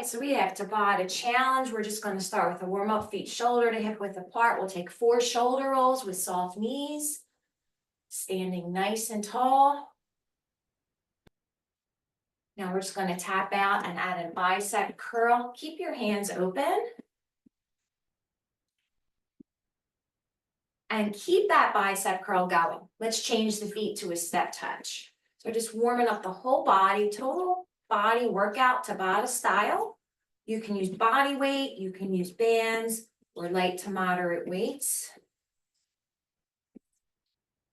right, so we have Tabata challenge. We're just going to start with a warm-up, feet shoulder to hip width apart. We'll take 4 shoulder rolls with soft knees, standing nice and tall. Now we're just going to tap out and add a bicep curl. Keep your hands open. And keep that bicep curl going. Let's change the feet to a step touch. So just warming up the whole body, total body workout, Tabata style. You can use body weight, you can use bands or light to moderate weights.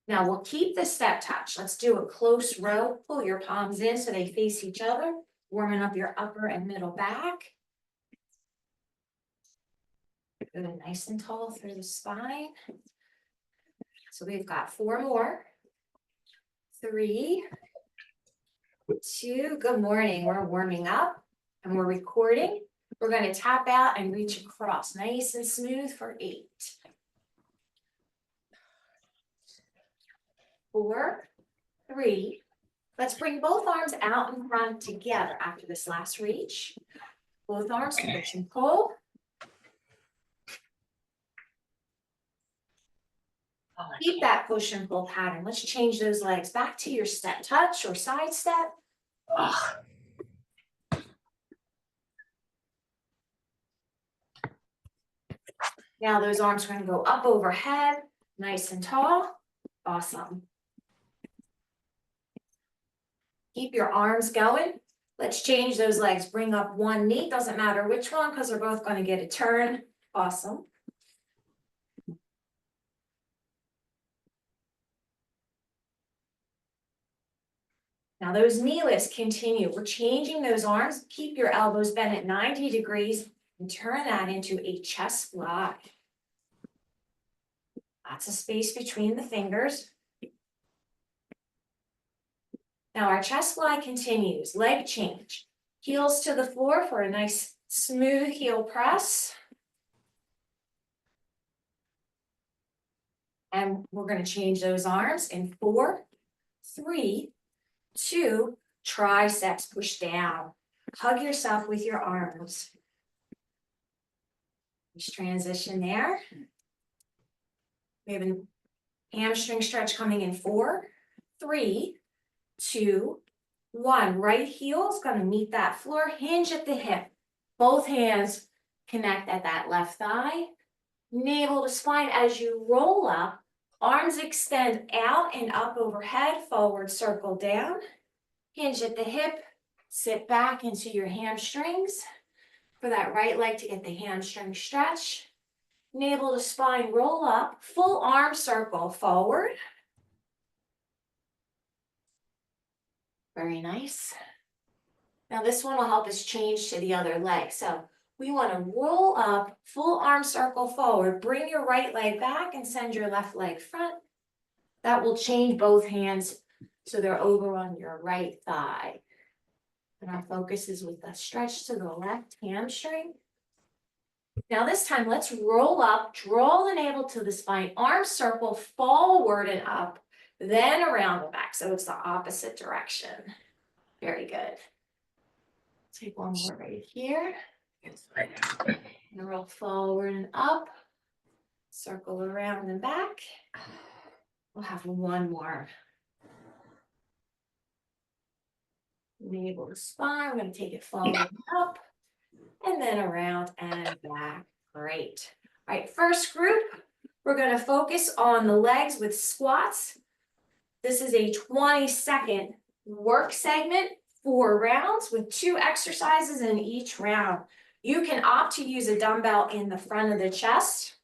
Now we'll keep the step touch. Let's do a close row. Pull your palms in so they face each other, warming up your upper and middle back. Good, nice and tall through the spine. So we've got 4 more. 3, 2, good morning. We're warming up and we're recording. We're going to tap out and reach across, nice and smooth for 8. 4, 3. Let's bring both arms out in front together after this last reach. Both arms push and pull. Keep that push and pull pattern. Let's change those legs back to your step touch or side step. Now those arms are going to go up overhead, nice and tall. Awesome. Keep your arms going. Let's change those legs. Bring up one knee. Doesn't matter which one because they're both going to get a turn. Awesome. Now those knee lifts continue. We're changing those arms. Keep your elbows bent at 90 degrees and turn that into a chest fly. Lots of space between the fingers. Now our chest fly continues. Leg change. Heels to the floor for a nice smooth heel press. And we're going to change those arms in 4, 3, 2, triceps push down. Hug yourself with your arms. Just transition there. We have a hamstring stretch coming in 4, 3, 2, 1. Right heel is going to meet that floor. Hinge at the hip. Both hands connect at that left thigh. Navel to spine as you roll up. Arms extend out and up overhead. Forward circle down. Hinge at the hip. Sit back into your hamstrings for that right leg to get the hamstring stretch. Navel to spine, roll up. Full arm circle forward. Very nice. Now this one will help us change to the other leg. So we want to roll up, full arm circle forward. Bring your right leg back and send your left leg front. That will change both hands so they're over on your right thigh. And our focus is with the stretch to the left hamstring. Now this time, let's roll up, draw the navel to the spine, arm circle forward and up, then around the back. So it's the opposite direction. Very good. Take one more right here. And roll forward and up, circle around and back. We'll have one more. Navel to spine, we're going to take it forward and up, and then around and back. Great. All right, first group, we're going to focus on the legs with squats. This is a 20-second work segment, 4 rounds with 2 exercises in each round. You can opt to use a dumbbell in the front of the chest.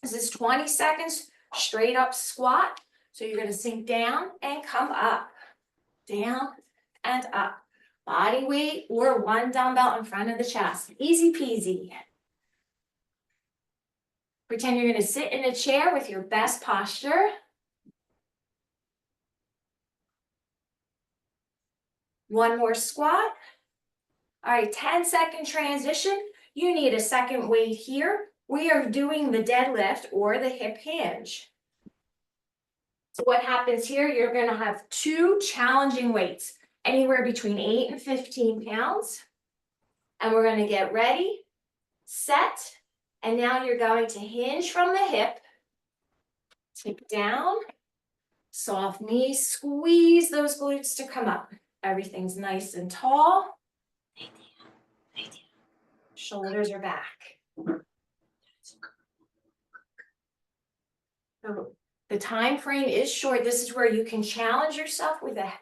This is 20 seconds, straight up squat. So you're going to sink down and come up, down and up. Body weight or 1 dumbbell in front of the chest. Easy peasy. Pretend you're going to sit in a chair with your best posture. One more squat. All right, 10-second transition. You need a second weight here. We are doing the deadlift or the hip hinge. So what happens here, you're going to have 2 challenging weights, anywhere between 8 and 15 pounds. And we're gonna get ready, set, and now you're going to hinge from the hip, tip down, soft knees, squeeze those glutes to come up. Everything's nice and tall. Shoulders are back. So the time frame is short. This is where you can challenge yourself with a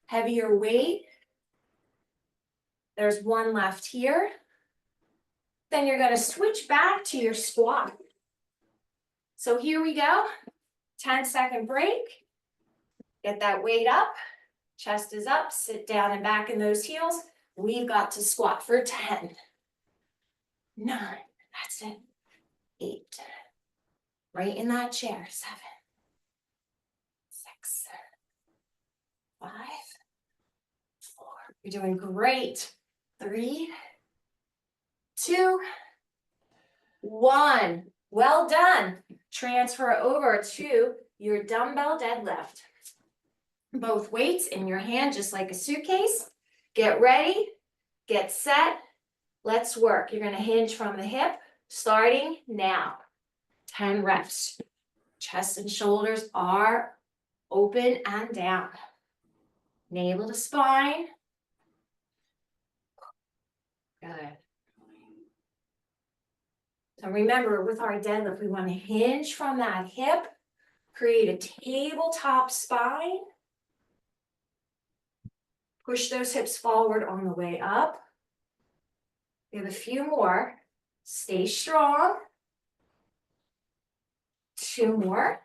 heavier weight. There's one left here. Then you're gonna switch back to your squat. So here we go, 10-second break. Get that weight up, chest is up, sit down and back in those heels. We've got to squat for 10, 9, that's it, 8, right in that chair, 7, 6, 5, 4, you're doing great, 3, 2, 1, well done. Transfer over to your dumbbell deadlift. Both weights in your hand, just like a suitcase. Get ready, get set, let's work. You're gonna hinge from the hip, starting now. 10 reps. Chest and shoulders are open and down. Navel to spine. Good. So remember, with our deadlift, we want to hinge from that hip, create a tabletop spine. Push those hips forward on the way up. We have a few more. Stay strong. 2 more.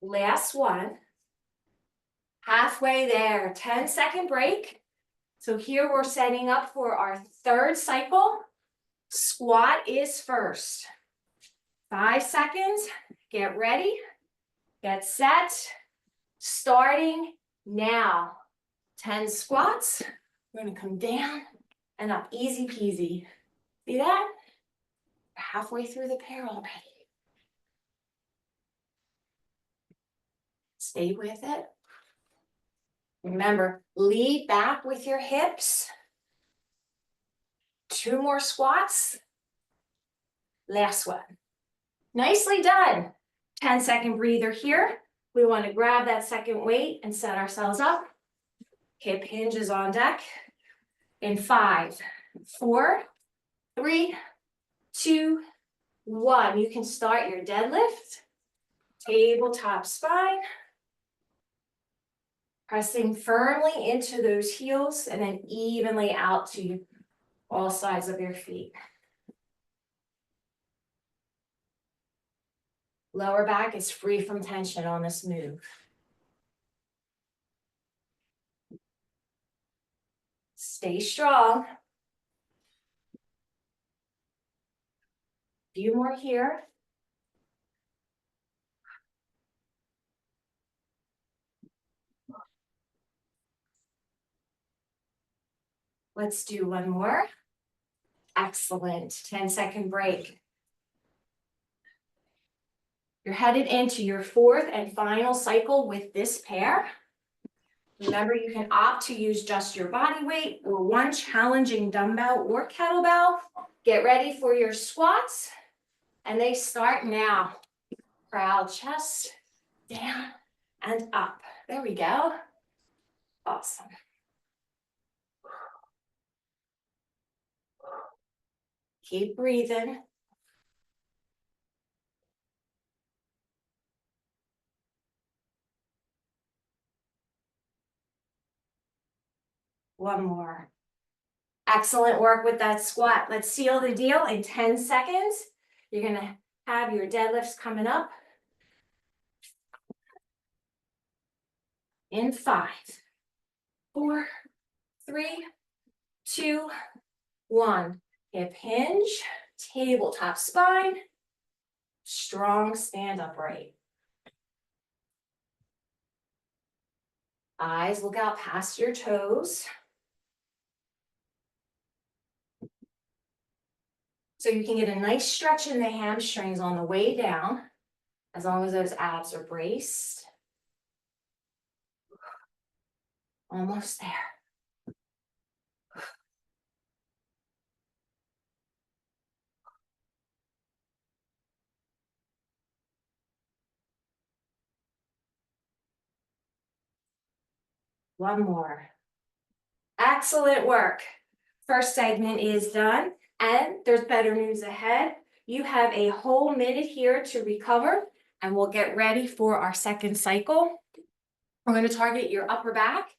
Last one. Halfway there, 10-second break. So here we're setting up for our 3rd cycle. Squat is first. 5 seconds, get ready, get set, starting now. 10 squats, we're gonna come down and up, easy peasy. See that? We're halfway through the pair already. Stay with it. Remember, lead back with your hips. 2 more squats. Last one. Nicely done. 10-second breather here. We want to grab that second weight and set ourselves up. Hip hinges on deck. In 5, 4, 3, 2, 1. You can start your deadlift. Tabletop spine. Pressing firmly into those heels and then evenly out to all sides of your feet. Lower back is free from tension on this move. Stay strong. Few more here. Let's do one more. Excellent. 10-second break. You're headed into your 4th and final cycle with this pair. Remember, you can opt to use just your body weight or one challenging dumbbell or kettlebell. Get ready for your squats, and they start now. Proud chest, down and up. There we go. Awesome. Keep breathing. One more. Excellent work with that squat. Let's seal the deal in 10 seconds. You're gonna have your deadlifts coming up. In 5, 4, 3, 2, 1. Hip hinge, tabletop spine, strong stand upright. Eyes look out past your toes. So you can get a nice stretch in the hamstrings on the way down, as long as those abs are braced. Almost there. One more. Excellent work. First segment is done, and there's better news ahead. You have a whole minute here to recover, and we'll get ready for our second cycle. We're going to target your upper back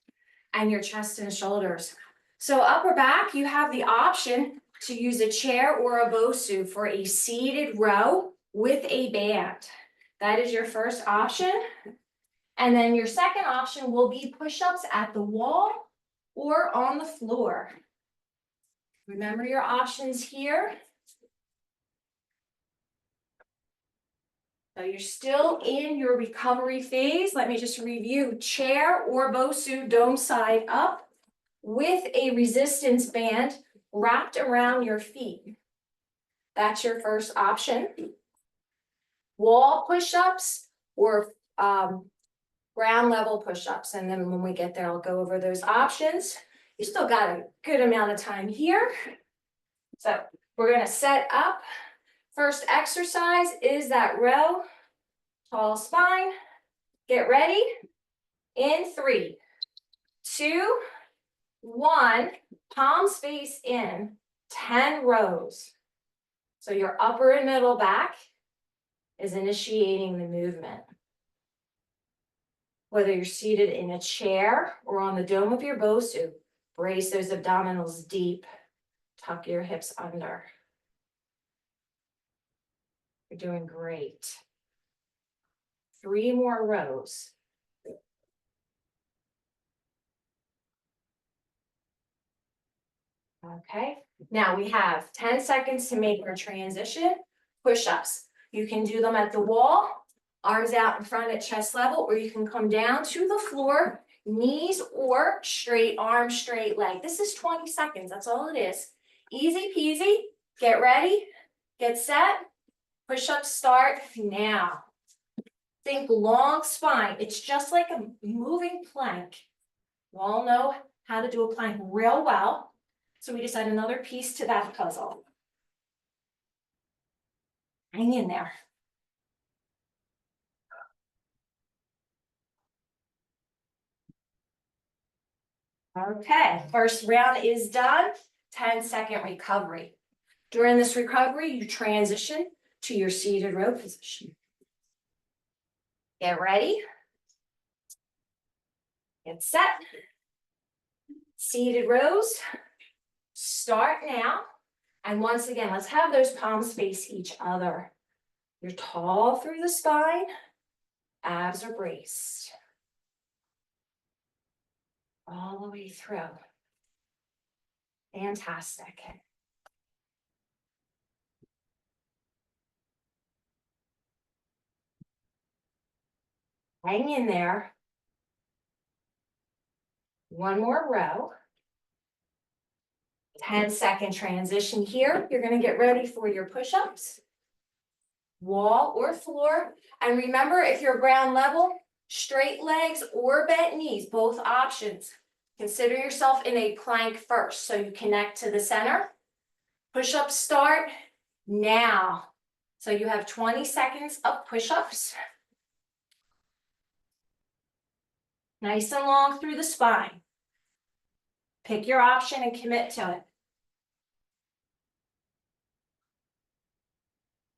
and your chest and shoulders. So upper back, you have the option to use a chair or a Bosu for a seated row with a band. That is your first option. And then your second option will be push-ups at the wall or on the floor. Remember your options here. So you're still in your recovery phase. Let me just review. Chair or Bosu, dome side up with a resistance band wrapped around your feet. That's your first option. Wall push-ups or ground level push-ups. And then when we get there, I'll go over those options. You still got a good amount of time here. So we're going to set up. First exercise is that row, tall spine. Get ready. In 3, 2, 1. Palms face in, 10 rows. So your upper and middle back is initiating the movement. Whether you're seated in a chair or on the dome of your Bosu, brace those abdominals deep. Tuck your hips under. You're doing great. 3 more rows. Okay, now we have 10 seconds to make our transition. Push-ups. You can do them at the wall, arms out in front at chest level, or you can come down to the floor, knees or straight arm, straight leg. This is 20 seconds, that's all it is. Easy peasy. Get ready, get set. Push-ups start now. Think long spine. It's just like a moving plank. You all know how to do a plank real well. So we just add another piece to that puzzle. Hang in there. Okay, first round is done. 10-second recovery. During this recovery, you transition to your seated row position. Get ready. Get set. Seated rows. Start now. And once again, let's have those palms face each other. You're tall through the spine. Abs are braced. All the way through. Fantastic. Hang in there. One more row. 10-second transition here. You're going to get ready for your push-ups. Wall or floor. And remember, if you're ground level, straight legs or bent knees, both options. Consider yourself in a plank first, so you connect to the center. Push-ups start now. So you have 20 seconds of push-ups. Nice and long through the spine. Pick your option and commit to it.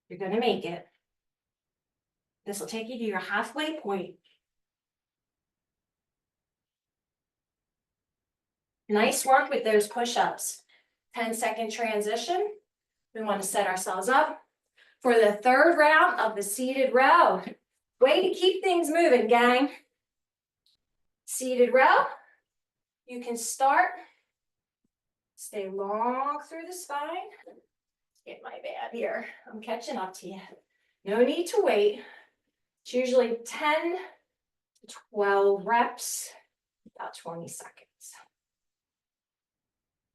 You're going to make it. This will take you to your halfway point. Nice work with those push-ups. 10-second transition. We want to set ourselves up for the third round of the seated row. Way to keep things moving, gang. Seated row. You can start. Stay long through the spine. Get my band here. I'm catching up to you. No need to wait. It's usually 10 to 12 reps, about 20 seconds.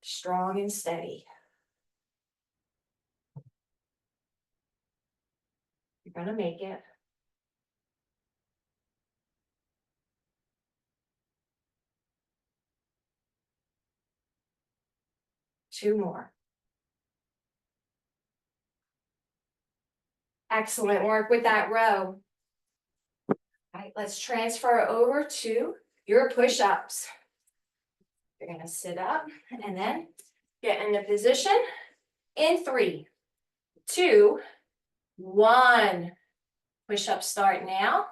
Strong and steady. You're going to make it. Two more. Excellent work with that row. All right, let's transfer over to your push-ups. You're gonna sit up and then get into position in 3, 2, 1. Push-up start now.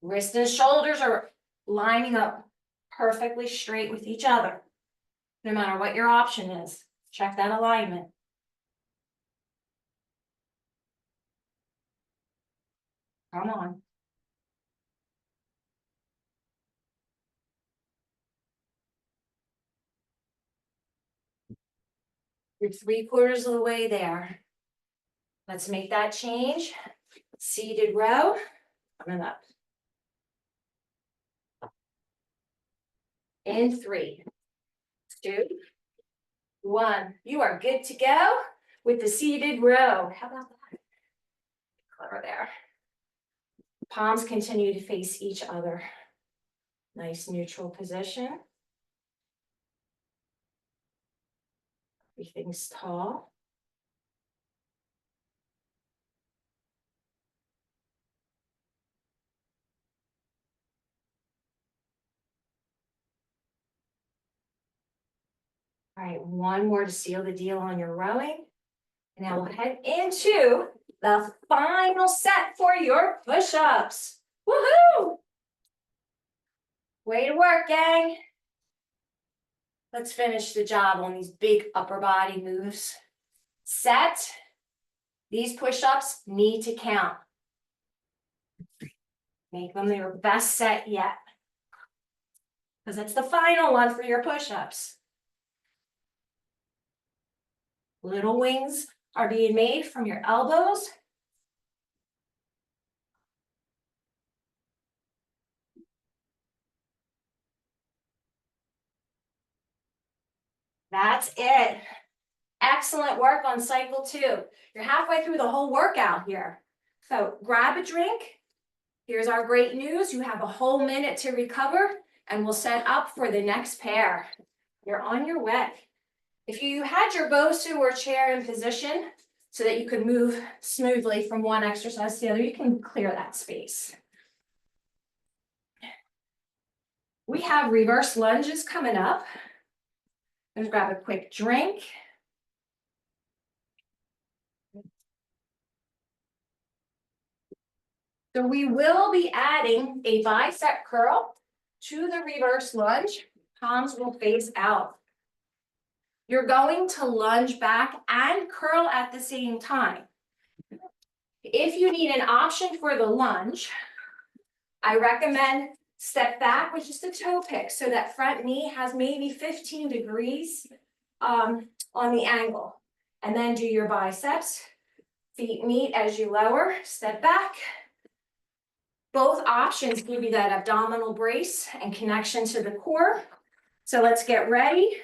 Wrists and shoulders are lining up perfectly straight with each other. No matter what your option is, check that alignment. Come on. You're 3/4 of the way there. Let's make that change. Seated row, coming up. In 3, 2, 1. You are good to go with the seated row. How about that? Clever there. Palms continue to face each other. Nice neutral position. Everything's tall. All right, one more to seal the deal on your rowing. And now we'll head into the final set for your push-ups. Woohoo! Way to work, gang. Let's finish the job on these big upper body moves. Set. These push-ups need to count. Make them your best set yet. Because it's the final one for your push-ups. Little wings are being made from your elbows. That's it. Excellent work on cycle 2. You're halfway through the whole workout here. So grab a drink. Here's our great news. You have a whole minute to recover and we'll set up for the next pair. You're on your way. If you had your Bosu or chair in position so that you could move smoothly from one exercise to the other, you can clear that space. We have reverse lunges coming up. Let's grab a quick drink. So we will be adding a bicep curl to the reverse lunge. Palms will face out. You're going to lunge back and curl at the same time. If you need an option for the lunge, I recommend step back with just a toe pick so that front knee has maybe 15 degrees on the angle. And then do your biceps. Feet meet as you lower, step back. Both options give you that abdominal brace and connection to the core. So let's get ready.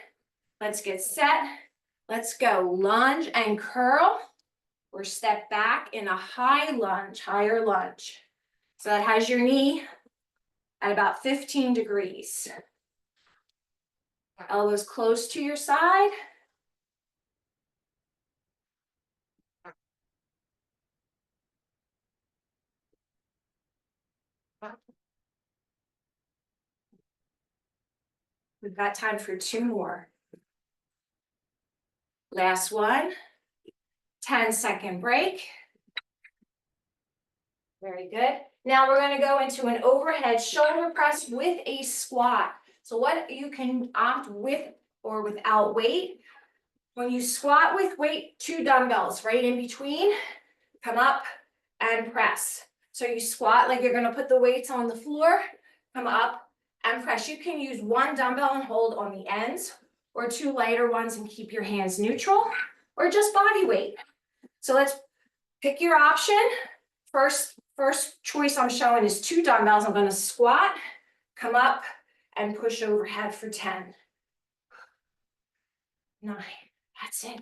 Let's get set. Let's go lunge and curl or step back in a high lunge, higher lunge. So that has your knee at about 15 degrees. Elbows close to your side. We've got time for 2 more. Last one. 10-second break. Very good. Now we're going to go into an overhead shoulder press with a squat. So what you can opt with or without weight. When you squat with weight, 2 dumbbells right in between, come up and press. So you squat like you're going to put the weights on the floor, come up and press. You can use 1 dumbbell and hold on the ends, or 2 lighter ones and keep your hands neutral, or just body weight. So let's pick your option. First choice I'm showing is 2 dumbbells. I'm going to squat, come up, and push overhead for 10. 9. That's it.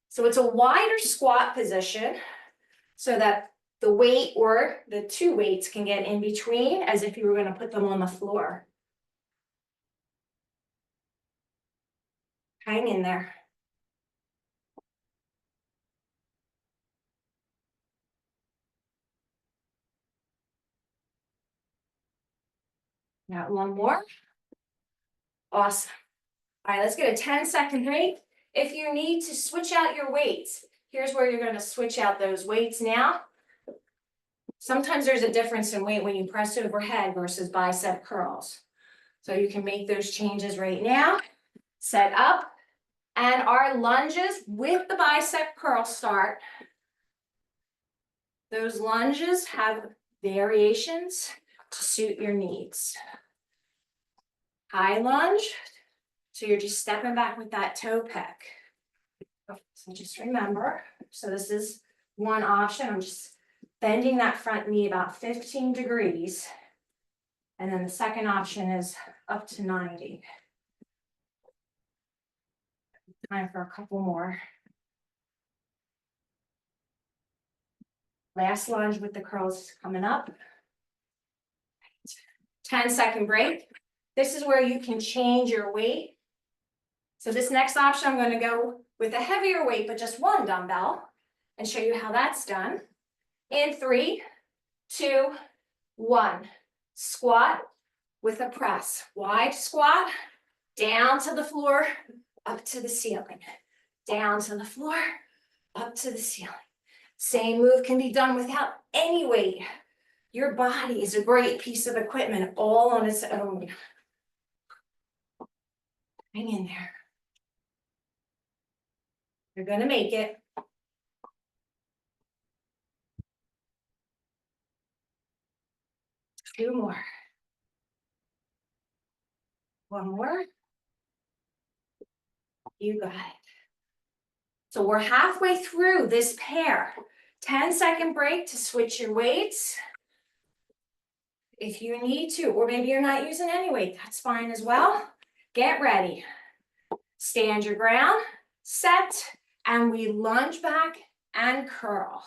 So it's a wider squat position so that the weight or the 2 weights can get in between as if you were going to put them on the floor. Hang in there. Got one more. Awesome. All right, let's get a 10-second break. If you need to switch out your weights, here's where you're gonna switch out those weights now. Sometimes there's a difference in weight when you press overhead versus bicep curls. So you can make those changes right now. Set up. And our lunges with the bicep curl start. Those lunges have variations to suit your needs. High lunge, so you're just stepping back with that toe peck. So just remember, so this is one option. I'm just bending that front knee about 15 degrees. And then the second option is up to 90. Time for a couple more. Last lunge with the curls coming up. 10-second break. This is where you can change your weight. So this next option, I'm going to go with a heavier weight, but just one dumbbell, and show you how that's done. In 3, 2, 1. Squat with a press. Wide squat, down to the floor, up to the ceiling. Down to the floor, up to the ceiling. Same move can be done without any weight. Your body is a great piece of equipment all on its own. Hang in there. You're gonna make it. Two more. One more. You got it. So we're halfway through this pair. 10-second break to switch your weights. If you need to, or maybe you're not using any weight, that's fine as well. Get ready. Stand your ground, set, and we lunge back and curl.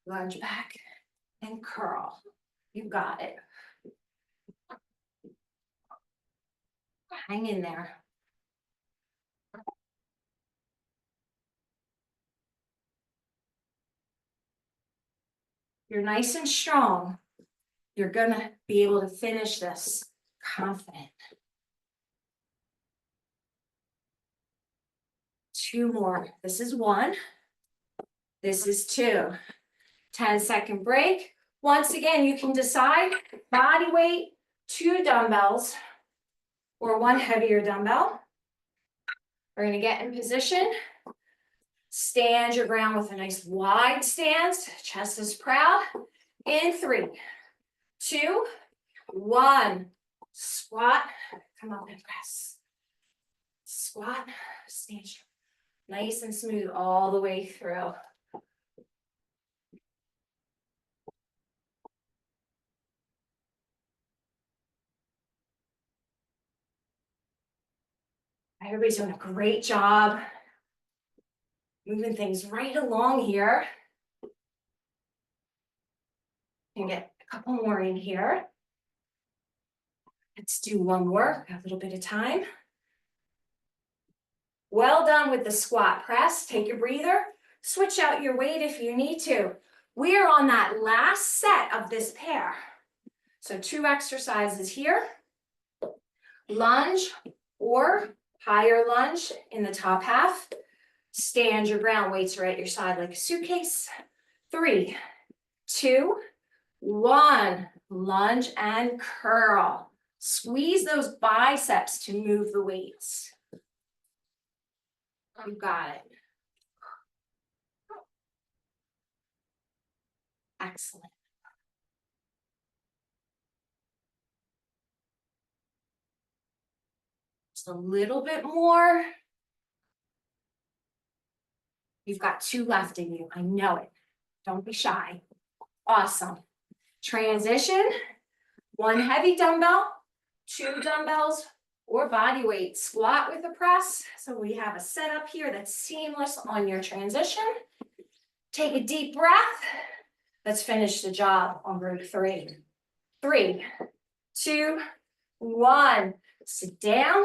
Lunge back and curl. You got it. Hang in there. You're nice and strong. You're gonna be able to finish this confident. 2 more. This is 1. This is 2. 10-second break. Once again, you can decide body weight, 2 dumbbells, or 1 heavier dumbbell. We're gonna get in position. Stand your ground with a nice wide stance. Chest is proud. In 3, 2, 1. Squat. Come up and press. Squat. Stand nice and smooth all the way through. Everybody's doing a great job. Moving things right along here. And get a couple more in here. Let's do one more, a little bit of time. Well done with the squat press. Take your breather. Switch out your weight if you need to. We are on that last set of this pair. So 2 exercises here. Lunge or higher lunge in the top half. Stand your ground, weights are at your side like a suitcase. 3, 2, 1. Lunge and curl. Squeeze those biceps to move the weights. You got it. Excellent. Just a little bit more. You've got 2 left in you. I know it. Don't be shy. Awesome. Transition. 1 heavy dumbbell, 2 dumbbells, or body weight. Squat with a press. So we have a setup here that's seamless on your transition. Take a deep breath. Let's finish the job on group 3. 3, 2, 1. Sit down.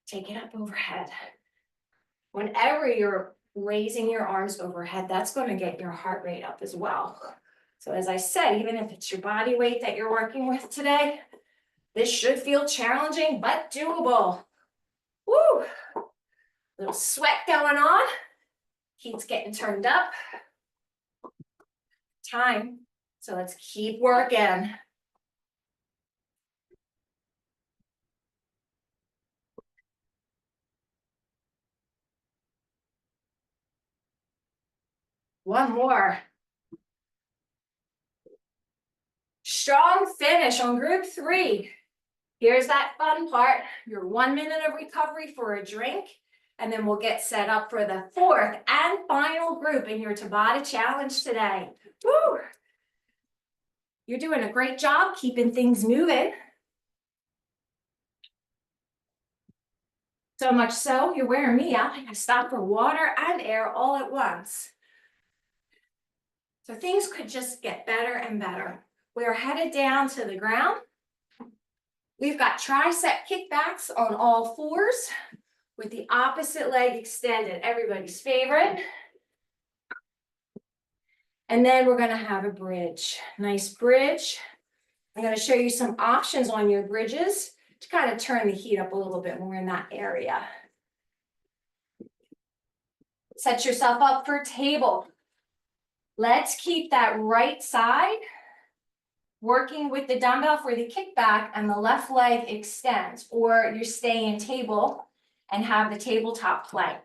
Take it up overhead. Whenever you're raising your arms overhead, that's going to get your heart rate up as well. So as I said, even if it's your body weight that you're working with today, This should feel challenging, but doable. Woo! Little sweat going on. Heat's getting turned up. Time. So let's keep working. One more. Strong finish on group 3. Here's that fun part. Your 1 minute of recovery for a drink, and then we'll get set up for the 4th and final group in your Tabata challenge today. Woo! You're doing a great job keeping things moving. So much so, you're wearing me out. I gotta stop for water and air all at once. So things could just get better and better. We're headed down to the ground. We've got tricep kickbacks on all 4s with the opposite leg extended, everybody's favorite. And then we're gonna have a bridge, nice bridge. I'm gonna show you some options on your bridges to kind of turn the heat up a little bit more in that area. Set yourself up for table. Let's keep that right side working with the dumbbell for the kickback and the left leg extends, or you're staying table and have the tabletop plank.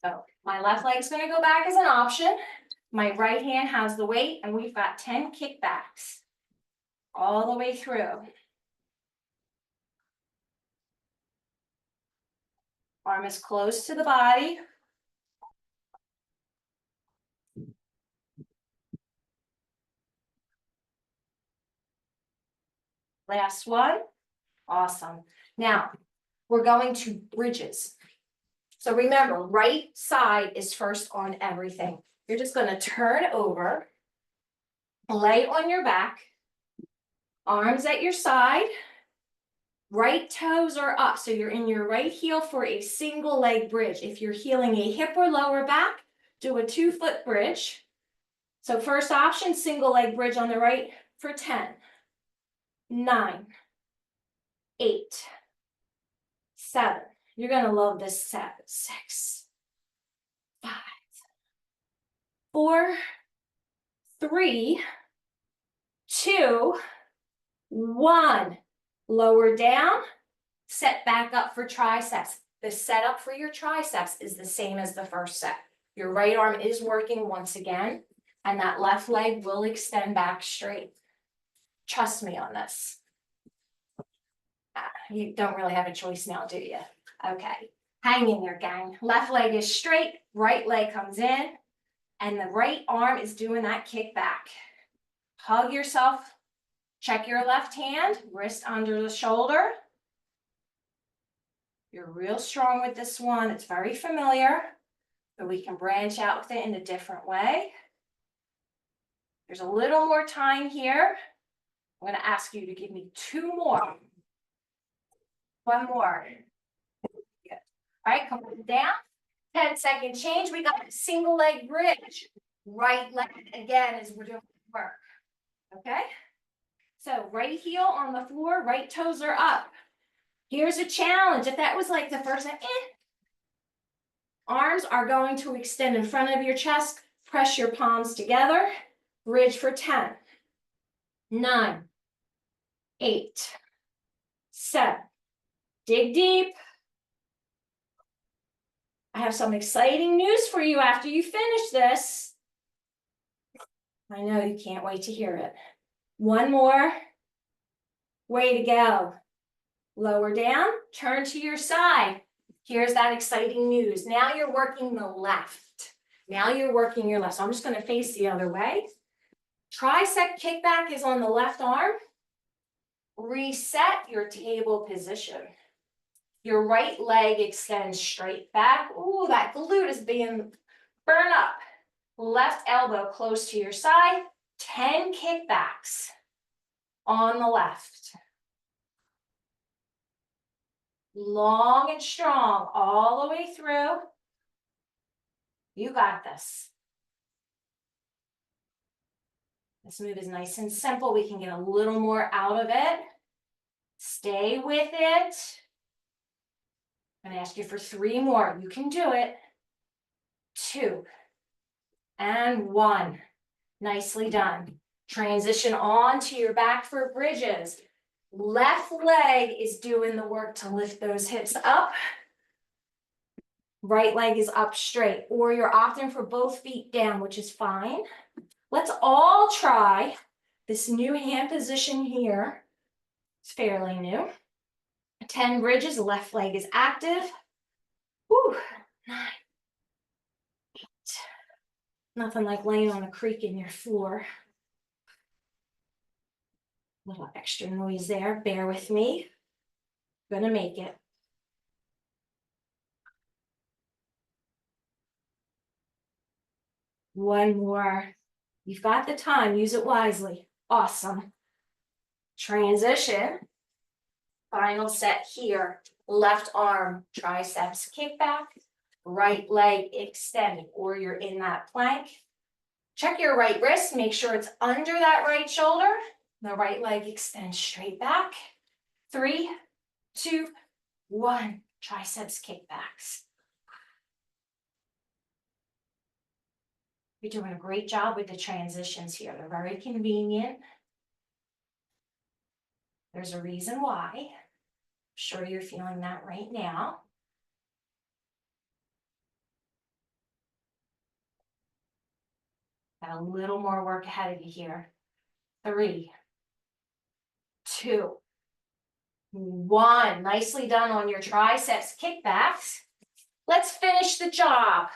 So my left leg's gonna go back as an option. My right hand has the weight, and we've got 10 kickbacks all the way through. Arm is close to the body. Last one. Awesome. Now, we're going to bridges. So remember, right side is first on everything. You're just going to turn over, lay on your back, arms at your side, right toes are up. So you're in your right heel for a single leg bridge. If you're healing a hip or lower back, do a 2-foot bridge. So first option, single leg bridge on the right for 10, 9, 8, 7. You're going to love this set. 6, 5, 4, 3, 2, 1. Lower down, set back up for triceps. The setup for your triceps is the same as the first set. Your right arm is working once again, and that left leg will extend back straight. Trust me on this. You don't really have a choice now, do you? Okay, hang in there, gang. Left leg is straight, right leg comes in, and the right arm is doing that kick back. Hug yourself. Check your left hand, wrist under the shoulder. You're real strong with this one. It's very familiar, but we can branch out with it in a different way. There's a little more time here. I'm going to ask you to give me 2 more. 1 more. Good. All right, come on down. 10-second change. We got a single leg bridge. Right leg again as we're doing work. Okay? So right heel on the floor, right toes are up. Here's a challenge. If that was like the first one, arms are going to extend in front of your chest. Press your palms together. Bridge for 10, 9, 8, 7. Dig deep. I have some exciting news for you after you finish this. I know you can't wait to hear it. 1 more. Way to go. Lower down, turn to your side. Here's that exciting news. Now you're working the left. Now you're working your left. So I'm just going to face the other way. Tricep kickback is on the left arm. Reset your table position. Your right leg extends straight back. Ooh, that glute is being burned up. Left elbow close to your side. 10 kickbacks on the left. Long and strong all the way through. You got this. This move is nice and simple. We can get a little more out of it. Stay with it. I'm gonna ask you for 3 more. You can do it. 2 and 1. Nicely done. Transition on to your back foot bridges. Left leg is doing the work to lift those hips up. Right leg is up straight, or you're opting for both feet down, which is fine. Let's all try this new hand position here. It's fairly new. 10 bridges, left leg is active. Whew. 9, 8. Nothing like laying on a creak in your floor. Little extra noise there, bear with me. Gonna make it. One more. You've got the time, use it wisely. Awesome. Transition. Final set here. Left arm, triceps kick back. Right leg extended, or you're in that plank. Check your right wrist, make sure it's under that right shoulder. The right leg extends straight back. 3, 2, 1. Triceps kickbacks. You're doing a great job with the transitions here. They're very convenient. There's a reason why. I'm sure you're feeling that right now. Got a little more work ahead of you here. 3, 2, 1. Nicely done on your triceps kickbacks. Let's finish the job.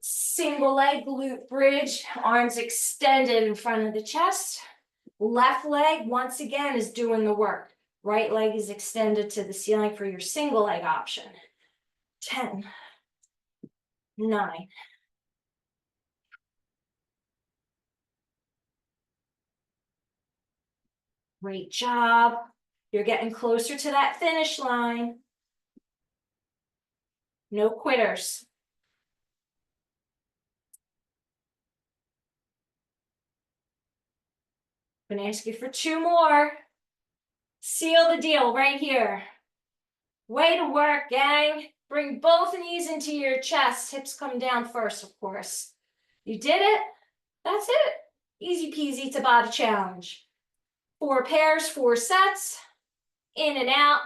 Single leg glute bridge, arms extended in front of the chest. Left leg, once again, is doing the work. Right leg is extended to the ceiling for your single leg option. 10, 9. Great job. You're getting closer to that finish line. No quitters. I'm gonna ask you for 2 more. Seal the deal right here. Way to work, gang. Bring both knees into your chest. Hips come down first, of course. You did it. That's it. Easy peasy Tabata challenge. 4 pairs, 4 sets. In and out.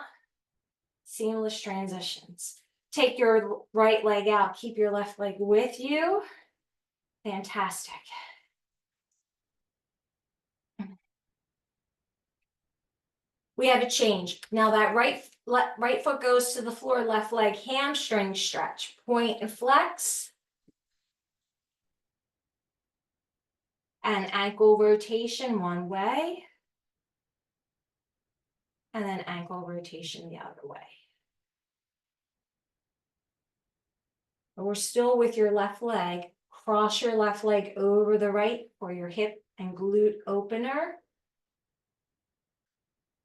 Seamless transitions. Take your right leg out. Keep your left leg with you. Fantastic. We have a change. Now that right foot goes to the floor, left leg hamstring stretch. Point and flex. And ankle rotation one way. And then ankle rotation the other way. But we're still with your left leg. Cross your left leg over the right for your hip and glute opener.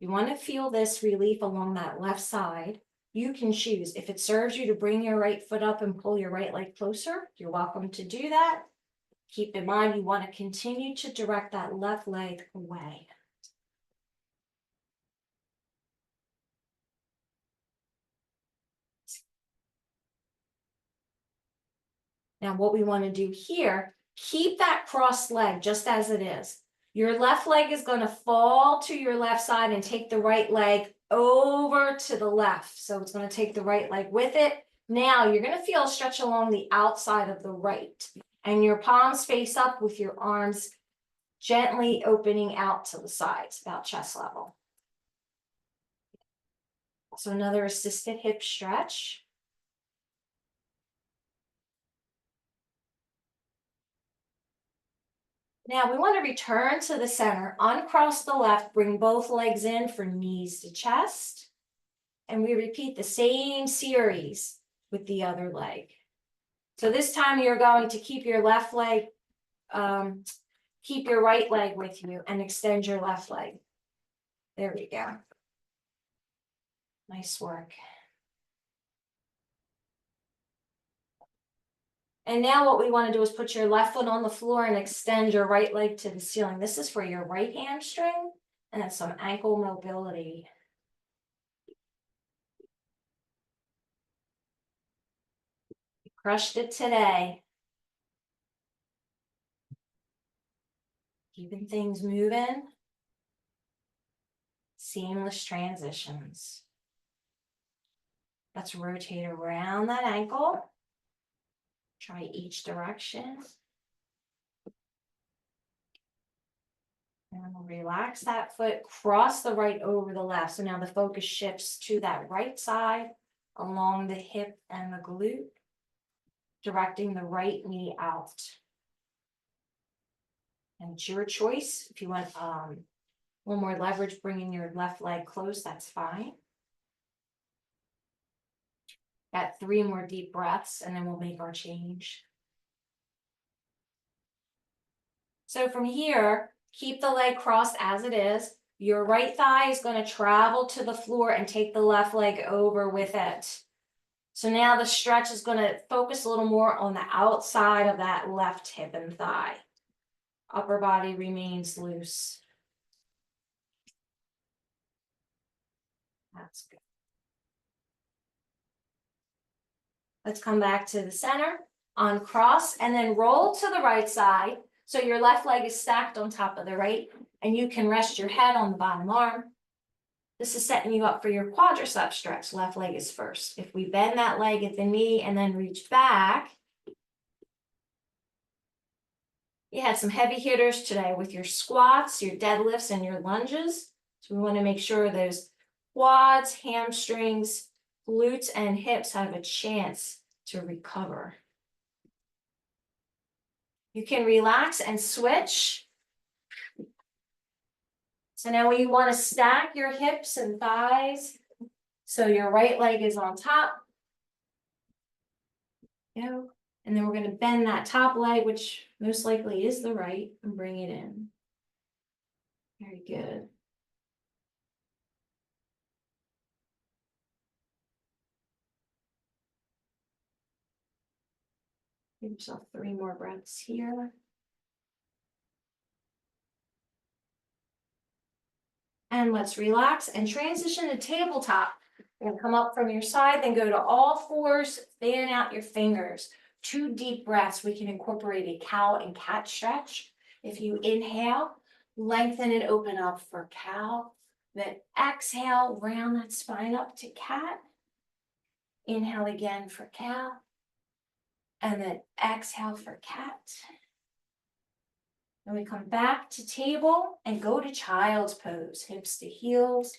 You want to feel this relief along that left side. You can choose. If it serves you to bring your right foot up and pull your right leg closer, you're welcome to do that. Keep in mind, you want to continue to direct that left leg away. Now, what we want to do here, keep that crossed leg just as it is. Your left leg is going to fall to your left side and take the right leg over to the left. So it's going to take the right leg with it. Now you're going to feel a stretch along the outside of the right. And your palms face up with your arms gently opening out to the sides, about chest level. So another assisted hip stretch. Now we want to return to the center, uncross the left, bring both legs in for knees to chest. And we repeat the same series with the other leg. So this time you're going to keep your left leg, keep your right leg with you and extend your left leg. There we go. Nice work. And now what we want to do is put your left foot on the floor and extend your right leg to the ceiling. This is for your right hamstring And then some ankle mobility. Crushed it today. Keeping things moving. Seamless transitions. Let's rotate around that ankle. Try each direction. And we'll relax that foot, cross the right over the left. So now the focus shifts to that right side along the hip and the glute, directing the right knee out. And it's your choice. If you want a little more leverage, bringing your left leg close, that's fine. Got 3 more deep breaths, and then we'll make our change. So from here, keep the leg crossed as it is. Your right thigh is going to travel to the floor and take the left leg over with it. So now the stretch is going to focus a little more on the outside of that left hip and thigh. Upper body remains loose. That's good. Let's come back to the center, uncross, and then roll to the right side. So your left leg is stacked on top of the right, and you can rest your head on the bottom arm. This is setting you up for your quadricep stretch. Left leg is first. If we bend that leg at the knee and then reach back, you had some heavy hitters today with your squats, your deadlifts, and your lunges. So we want to make sure those quads, hamstrings, glutes, and hips have a chance to recover. You can relax and switch. So now we want to stack your hips and thighs. So your right leg is on top. Go. And then we're going to bend that top leg, which most likely is the right, and bring it in. Very good. Give yourself 3 more breaths here. And let's relax and transition to tabletop. You're gonna come up from your side, then go to all fours, fan out your fingers. 2 deep breaths. We can incorporate a cow and cat stretch. If you inhale, lengthen and open up for cow. Then exhale, round that spine up to cat. Inhale again for cow. And then exhale for cat. Then we come back to table and go to child's pose. Hips to heels.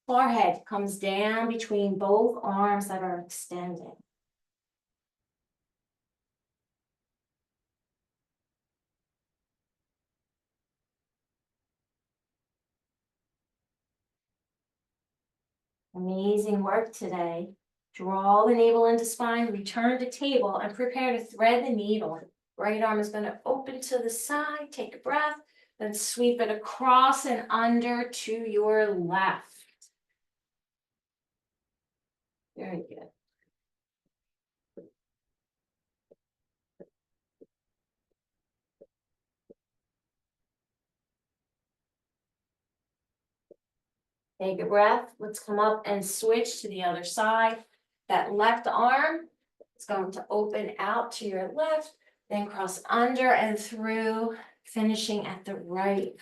Forehead comes down between both arms that are extended. Amazing work today. Draw the navel into spine, return to table, and prepare to thread the needle. Right arm is going to open to the side, take a breath, then sweep it across and under to your left. Very good. Take a breath. Let's come up and switch to the other side. That left arm is going to open out to your left, then cross under and through, finishing at the right.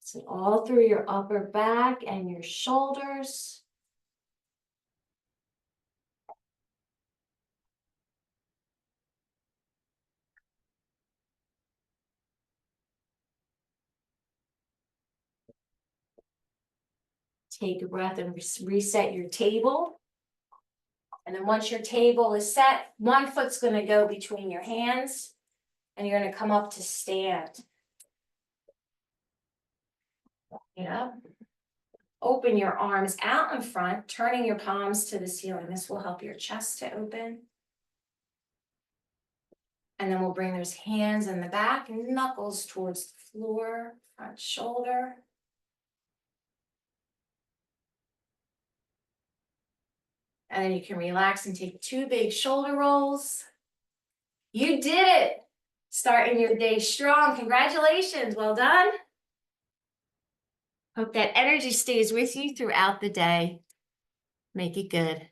So all through your upper back and your shoulders. Take a breath and reset your table. And then once your table is set, one foot's going to go between your hands, and you're going to come up to stand. Yeah. Open your arms out in front, turning your palms to the ceiling. This will help your chest to open. And then we'll bring those hands in the back, knuckles towards the floor, front shoulder. And then you can relax and take 2 big shoulder rolls. You did it! Starting your day strong. Congratulations, well done. Hope that energy stays with you throughout the day. Make it good.